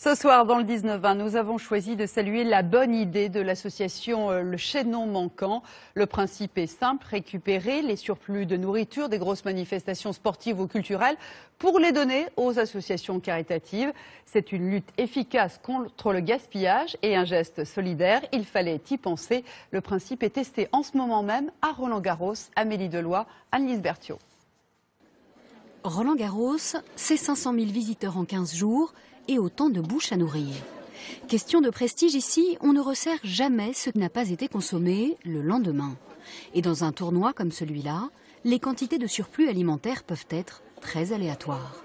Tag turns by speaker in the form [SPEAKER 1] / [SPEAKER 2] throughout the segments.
[SPEAKER 1] Ce soir, dans le 19-20, nous avons choisi de saluer la bonne idée de l'association Le Chaînon Manquant. Le principe est simple, récupérer les surplus de nourriture des grosses manifestations sportives ou culturelles pour les donner aux associations caritatives. C'est une lutte efficace contre le gaspillage et un geste solidaire. Il fallait y penser. Le principe est testé en ce moment même à Roland-Garros. Amélie Deloy, Annelise Berthiaud.
[SPEAKER 2] Roland-Garros, c'est 500 000 visiteurs en 15 jours et autant de bouches à nourrir. Question de prestige ici, on ne resserre jamais ce qui n'a pas été consommé le lendemain. Et dans un tournoi comme celui-là, les quantités de surplus alimentaires peuvent être très aléatoires.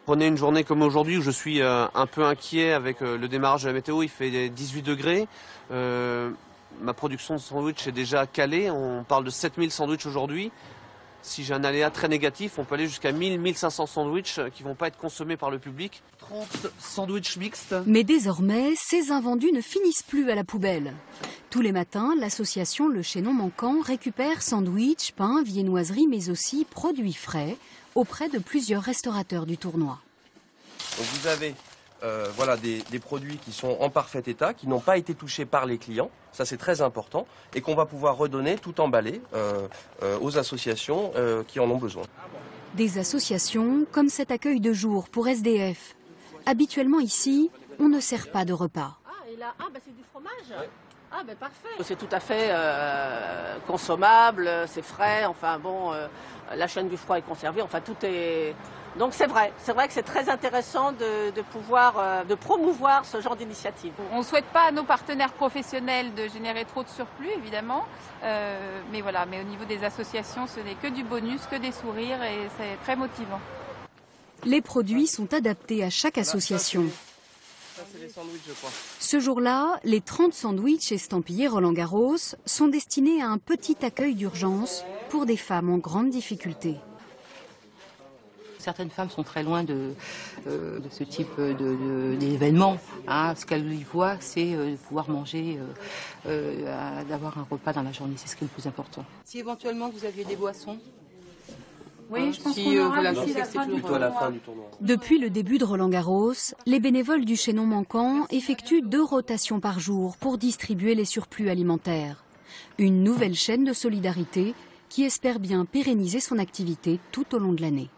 [SPEAKER 3] Prenez une journée comme aujourd'hui où je suis un peu inquiet avec le démarrage de la météo, il fait 18 degrés. Ma production de sandwich est déjà calée, on parle de 7000 sandwichs aujourd'hui. Si j'ai un aléa très négatif, on peut aller jusqu'à 1000-1500 sandwichs qui ne vont pas être consommés par le public. 30 sandwichs mixtes.
[SPEAKER 2] Mais désormais, ces invendus ne finissent plus à la poubelle. Tous les matins, l'association Le Chaînon Manquant récupère sandwichs, pain, viennoiseries, mais aussi produits frais auprès de plusieurs restaurateurs du tournoi.
[SPEAKER 4] Donc vous avez des produits qui sont en parfait état, qui n'ont pas été touchés par les clients, ça c'est très important, et qu'on va pouvoir redonner tout emballé aux associations qui en ont besoin.
[SPEAKER 2] Des associations comme cet accueil de jour pour SDF. Habituellement ici, on ne sert pas de repas.
[SPEAKER 5] C'est du fromage. Ouais. Parfait. C'est tout à fait consommable, c'est frais, la chaîne du froid est conservée, tout est... Donc c'est vrai que c'est très intéressant de pouvoir de promouvoir ce genre d'initiative.
[SPEAKER 6] On ne souhaite pas à nos partenaires professionnels de générer trop de surplus, évidemment, mais au niveau des associations, ce n'est que du bonus, que des sourires et c'est très motivant.
[SPEAKER 2] Les produits sont adaptés à chaque association. Ce jour-là, les 30 sandwichs estampillés Roland-Garros sont destinés à un petit accueil d'urgence pour des femmes en grande difficulté.
[SPEAKER 7] Certaines femmes sont très loin de ce type d'événement. Ce qu'elles y voient, c'est pouvoir manger, d'avoir un repas dans la journée. C'est ce qui est le plus important. Si éventuellement vous aviez des boissons.
[SPEAKER 6] Oui, je pense qu'on aura d'ici la fin du tournoi.
[SPEAKER 2] Depuis le début de Roland-Garros, les bénévoles du Chaînon Manquant effectuent 2 rotations par jour pour distribuer les surplus alimentaires. Une nouvelle chaîne de solidarité qui espère bien pérenniser son activité tout au long de l'année.